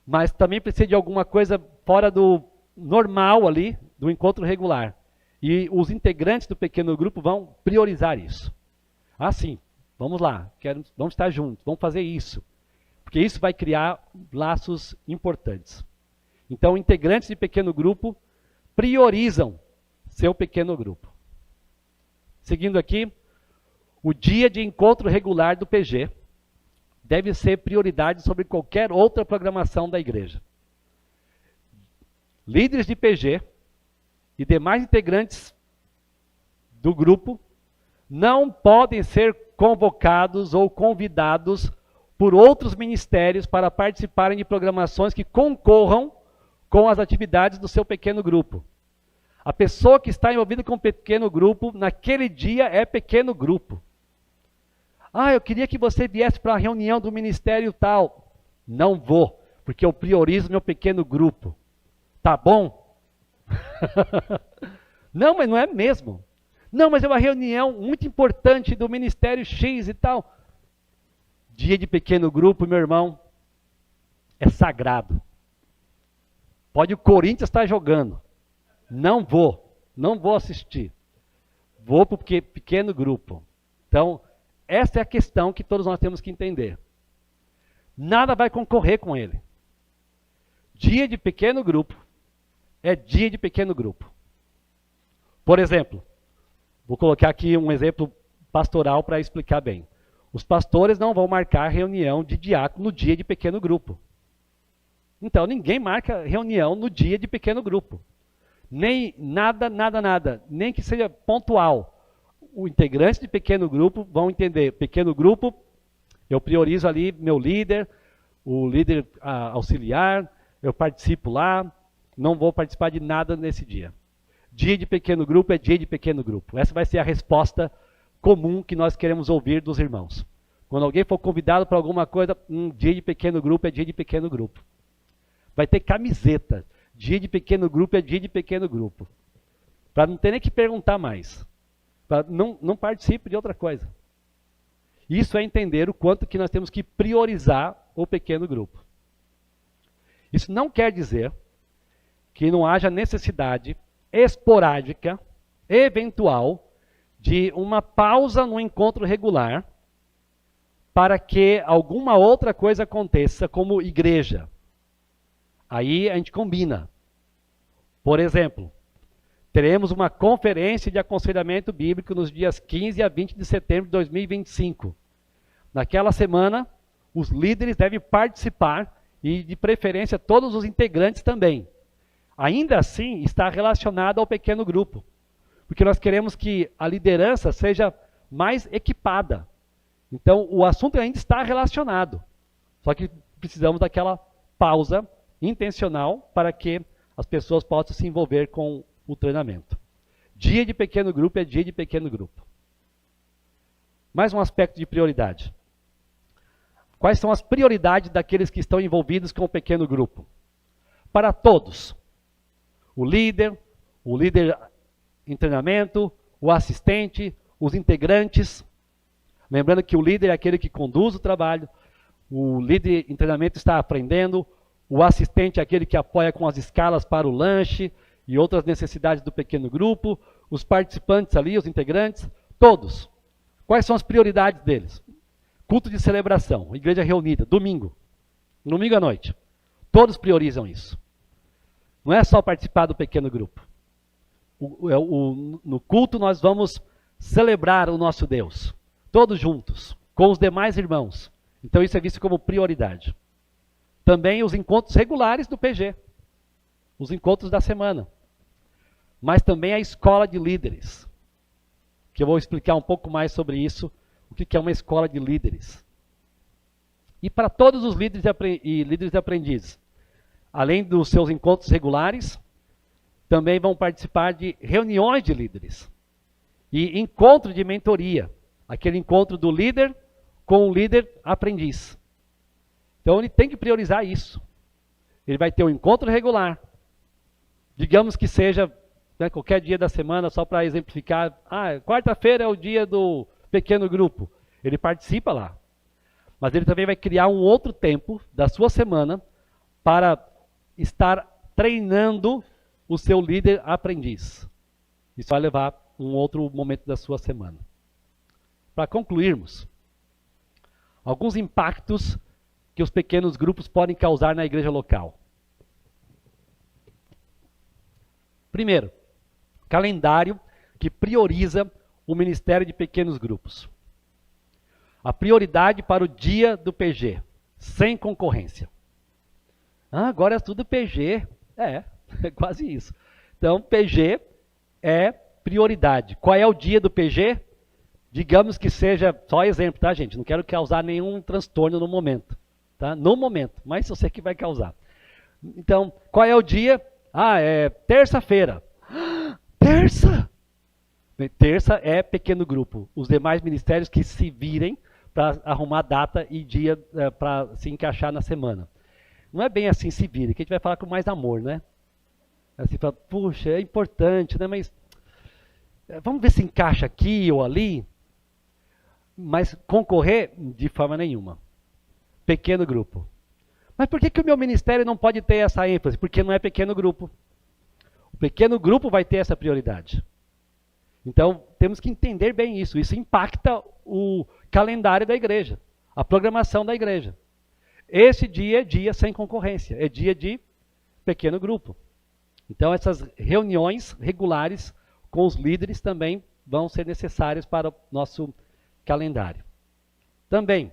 Speaker 1: mas também precisa de alguma coisa fora do normal ali, do encontro regular. E os integrantes do pequeno grupo vão priorizar isso. Sim, vamos lá, vamos estar juntos, vamos fazer isso. Porque isso vai criar laços importantes. Então, integrantes de pequeno grupo priorizam seu pequeno grupo. Seguindo aqui, o dia de encontro regular do PG deve ser prioridade sobre qualquer outra programação da igreja. Líderes de PG e demais integrantes do grupo não podem ser convocados ou convidados por outros ministérios para participarem de programações que concorram com as atividades do seu pequeno grupo. A pessoa que está envolvida com o pequeno grupo, naquele dia é pequeno grupo. Eu queria que você viesse para a reunião do ministério tal. Não vou, porque eu priorizo meu pequeno grupo. Tá bom? Não, mas não é mesmo. Não, mas é uma reunião muito importante do ministério X e tal. Dia de pequeno grupo, meu irmão, é sagrado. Pode o Corinthians estar jogando. Não vou assistir. Vou para o pequeno grupo. Então, essa é a questão que todos nós temos que entender. Nada vai concorrer com ele. Dia de pequeno grupo é dia de pequeno grupo. Por exemplo, vou colocar aqui um exemplo pastoral para explicar bem. Os pastores não vão marcar reunião de diácono no dia de pequeno grupo. Então, ninguém marca reunião no dia de pequeno grupo. Nem nada, nem que seja pontual. Os integrantes de pequeno grupo vão entender, pequeno grupo, eu priorizo ali meu líder, o líder auxiliar, eu participo lá, não vou participar de nada nesse dia. Dia de pequeno grupo é dia de pequeno grupo. Essa vai ser a resposta comum que nós queremos ouvir dos irmãos. Quando alguém for convidado para alguma coisa, dia de pequeno grupo é dia de pequeno grupo. Vai ter camiseta, dia de pequeno grupo é dia de pequeno grupo. Para não ter nem que perguntar mais. Não participe de outra coisa. Isso é entender o quanto que nós temos que priorizar o pequeno grupo. Isso não quer dizer que não haja necessidade esporádica, eventual, de uma pausa no encontro regular para que alguma outra coisa aconteça como igreja. Aí a gente combina. Por exemplo, teremos uma conferência de aconselhamento bíblico nos dias 15 a 20 de setembro de 2025. Naquela semana, os líderes devem participar e, de preferência, todos os integrantes também. Ainda assim, está relacionado ao pequeno grupo, porque nós queremos que a liderança seja mais equipada. Então, o assunto ainda está relacionado, só que precisamos daquela pausa intencional para que as pessoas possam se envolver com o treinamento. Dia de pequeno grupo é dia de pequeno grupo. Mais um aspecto de prioridade. Quais são as prioridades daqueles que estão envolvidos com o pequeno grupo? Para todos. O líder em treinamento, o assistente, os integrantes. Lembrando que o líder é aquele que conduz o trabalho, o líder em treinamento está aprendendo, o assistente é aquele que apoia com as escalas para o lanche e outras necessidades do pequeno grupo, os participantes ali, os integrantes, todos. Quais são as prioridades deles? Culto de celebração, igreja reunida, domingo. Domingo à noite. Todos priorizam isso. Não é só participar do pequeno grupo. No culto nós vamos celebrar o nosso Deus. Todos juntos, com os demais irmãos. Então isso é visto como prioridade. Também os encontros regulares do PG. Os encontros da semana. Mas também a escola de líderes. Que eu vou explicar um pouco mais sobre isso. O que é uma escola de líderes. E para todos os líderes e líderes de aprendizes. Além dos seus encontros regulares, também vão participar de reuniões de líderes. E encontro de mentoria. Aquele encontro do líder com o líder aprendiz. Então ele tem que priorizar isso. Ele vai ter um encontro regular. Digamos que seja qualquer dia da semana, só para exemplificar. Quarta-feira é o dia do pequeno grupo. Ele participa lá. Mas ele também vai criar um outro tempo da sua semana para estar treinando o seu líder aprendiz. Isso vai levar um outro momento da sua semana. Para concluirmos, alguns impactos que os pequenos grupos podem causar na igreja local. Primeiro, calendário que prioriza o ministério de pequenos grupos. A prioridade para o dia do PG, sem concorrência. Agora é tudo PG. É quase isso. Então, PG é prioridade. Qual é o dia do PG? Digamos que seja, só exemplo, tá, gente? Não quero causar nenhum transtorno no momento. Tá? No momento, mas eu sei que vai causar. Então, qual é o dia? É terça-feira. Terça! Terça é pequeno grupo. Os demais ministérios que se virem para arrumar data e dia para se encaixar na semana. Não é bem assim se virem, que a gente vai falar com mais amor, né? Assim, fala, puxa, é importante, né? Mas vamos ver se encaixa aqui ou ali. Mas concorrer de forma nenhuma. Pequeno grupo. Mas por que o meu ministério não pode ter essa ênfase? Porque não é pequeno grupo. O pequeno grupo vai ter essa prioridade. Então, temos que entender bem isso. Isso impacta o calendário da igreja, a programação da igreja. Esse dia é dia sem concorrência, é dia de pequeno grupo. Então, essas reuniões regulares com os líderes também vão ser necessárias para o nosso calendário. Também,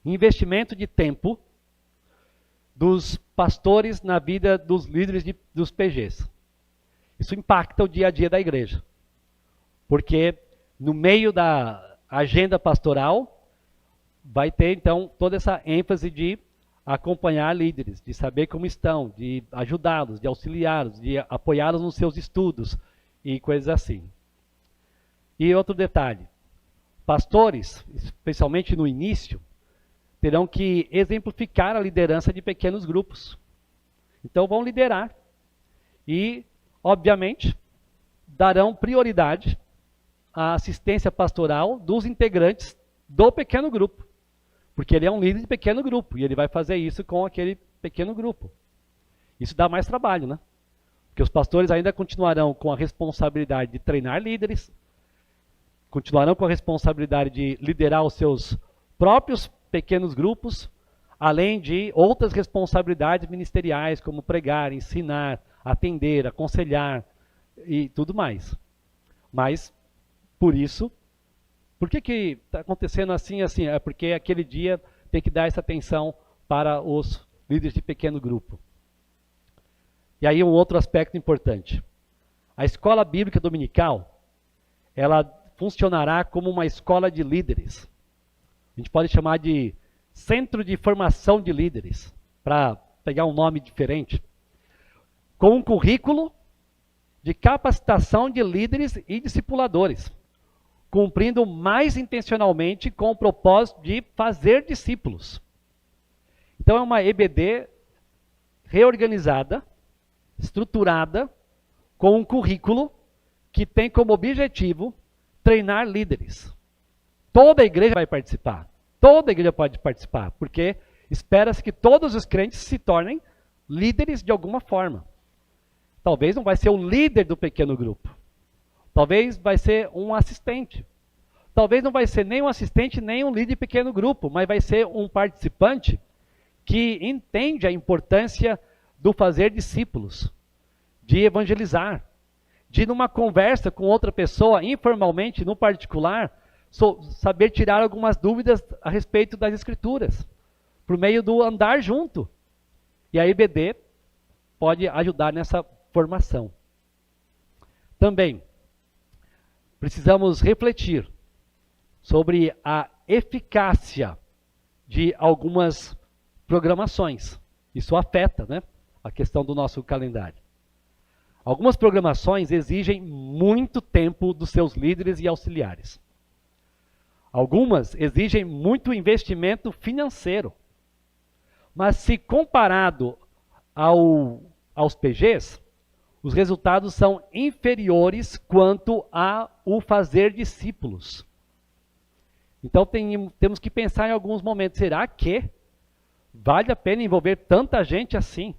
Speaker 1: investimento de tempo dos pastores na vida dos líderes dos PGs. Isso impacta o dia a dia da igreja. Porque no meio da agenda pastoral, vai ter então toda essa ênfase de acompanhar líderes, de saber como estão, de ajudá-los, de auxiliá-los, de apoiá-los nos seus estudos e coisas assim. E outro detalhe, pastores, especialmente no início, terão que exemplificar a liderança de pequenos grupos. Então vão liderar e, obviamente, darão prioridade à assistência pastoral dos integrantes do pequeno grupo. Porque ele é um líder de pequeno grupo e ele vai fazer isso com aquele pequeno grupo. Isso dá mais trabalho, né? Porque os pastores ainda continuarão com a responsabilidade de treinar líderes, continuarão com a responsabilidade de liderar os seus próprios pequenos grupos, além de outras responsabilidades ministeriais, como pregar, ensinar, atender, aconselhar e tudo mais. Mas, por isso, por que está acontecendo assim? É porque aquele dia tem que dar essa atenção para os líderes de pequeno grupo. E aí um outro aspecto importante. A escola bíblica dominical, ela funcionará como uma escola de líderes. A gente pode chamar de centro de formação de líderes, para pegar um nome diferente. Com um currículo de capacitação de líderes e discipuladores, cumprindo mais intencionalmente com o propósito de fazer discípulos. Então é uma EBD reorganizada, estruturada, com um currículo que tem como objetivo treinar líderes. Toda a igreja vai participar. Toda a igreja pode participar, porque espera-se que todos os crentes se tornem líderes de alguma forma. Talvez não vai ser o líder do pequeno grupo. Talvez vai ser um assistente. Talvez não vai ser nem um assistente, nem um líder de pequeno grupo, mas vai ser um participante que entende a importância do fazer discípulos, de evangelizar, de numa conversa com outra pessoa, informalmente, no particular, saber tirar algumas dúvidas a respeito das Escrituras, por meio do andar junto. E a IBD pode ajudar nessa formação. Também, precisamos refletir sobre a eficácia de algumas programações. Isso afeta, né, a questão do nosso calendário. Algumas programações exigem muito tempo dos seus líderes e auxiliares. Algumas exigem muito investimento financeiro. Mas se comparado aos PGs, os resultados são inferiores quanto ao fazer discípulos. Então temos que pensar em alguns momentos, será que vale a pena envolver tanta gente assim?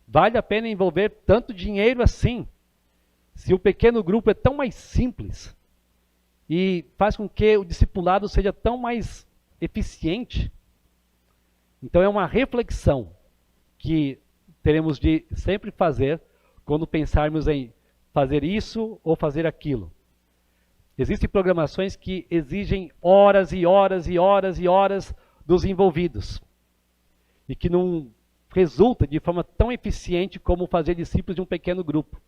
Speaker 1: Vale a pena envolver tanto dinheiro assim? Se o pequeno grupo é tão mais simples e faz com que o discipulado seja tão mais eficiente? Então é uma reflexão que teremos de sempre fazer quando pensarmos em fazer isso ou fazer aquilo. Existem programações que exigem horas e horas e horas e horas dos envolvidos e que não resulta de forma tão eficiente como fazer discípulos de um pequeno grupo.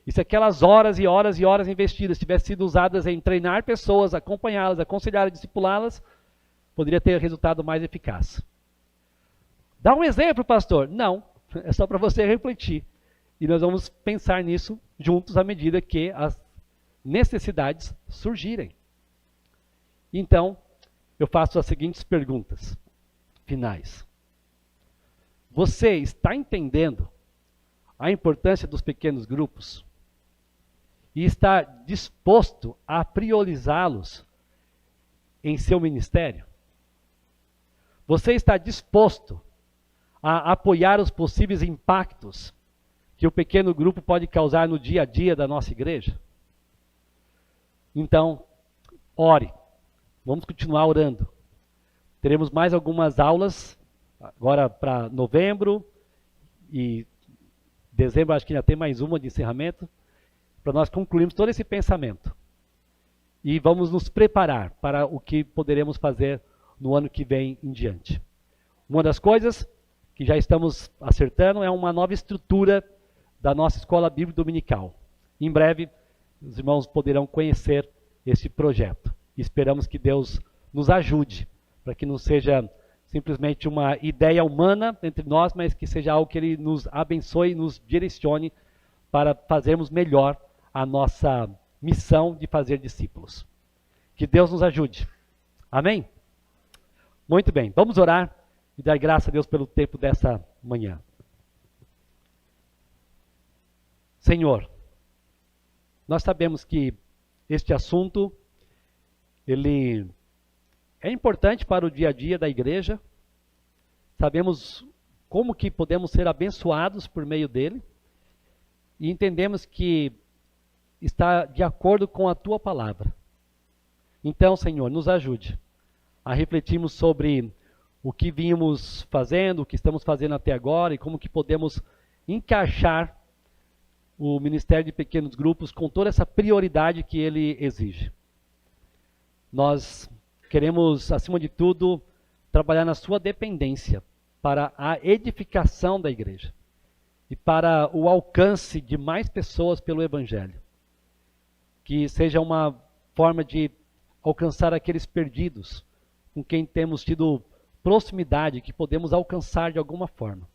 Speaker 1: E se aquelas horas e horas e horas investidas tivessem sido usadas em treinar pessoas, acompanhá-las, aconselhar, discipulá-las, poderia ter resultado mais eficaz. Dá um exemplo, pastor? Não, é só para você refletir. E nós vamos pensar nisso juntos à medida que as necessidades surgirem. Então, eu faço as seguintes perguntas finais. Você está entendendo a importância dos pequenos grupos? E está disposto a priorizá-los em seu ministério? Você está disposto a apoiar os possíveis impactos que o pequeno grupo pode causar no dia a dia da nossa igreja? Então, ore. Vamos continuar orando. Teremos mais algumas aulas agora para novembro e dezembro, acho que ainda tem mais uma de encerramento, para nós concluirmos todo esse pensamento. E vamos nos preparar para o que poderemos fazer no ano que vem em diante. Uma das coisas que já estamos acertando é uma nova estrutura da nossa escola bíblica dominical. Em breve, os irmãos poderão conhecer esse projeto. E esperamos que Deus nos ajude, para que não seja simplesmente uma ideia humana entre nós, mas que seja algo que Ele nos abençoe, nos direcione para fazermos melhor a nossa missão de fazer discípulos. Que Deus nos ajude. Amém? Muito bem, vamos orar e dar graça a Deus pelo tempo dessa manhã. Senhor, nós sabemos que este assunto, ele é importante para o dia a dia da igreja. Sabemos como que podemos ser abençoados por meio dele. E entendemos que está de acordo com a tua palavra. Então, Senhor, nos ajude a refletirmos sobre o que vínhamos fazendo, o que estamos fazendo até agora e como que podemos encaixar o Ministério de Pequenos Grupos com toda essa prioridade que ele exige. Nós queremos, acima de tudo, trabalhar na sua dependência para a edificação da igreja e para o alcance de mais pessoas pelo Evangelho. Que seja uma forma de alcançar aqueles perdidos com quem temos tido proximidade, que podemos alcançar de alguma forma.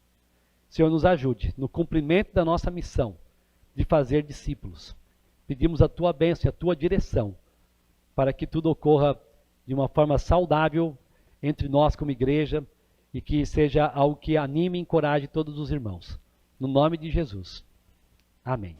Speaker 1: Senhor, nos ajude no cumprimento da nossa missão de fazer discípulos. Pedimos a tua bênção e a tua direção para que tudo ocorra de uma forma saudável entre nós como igreja e que seja algo que anime e encoraje todos os irmãos. No nome de Jesus. Amém.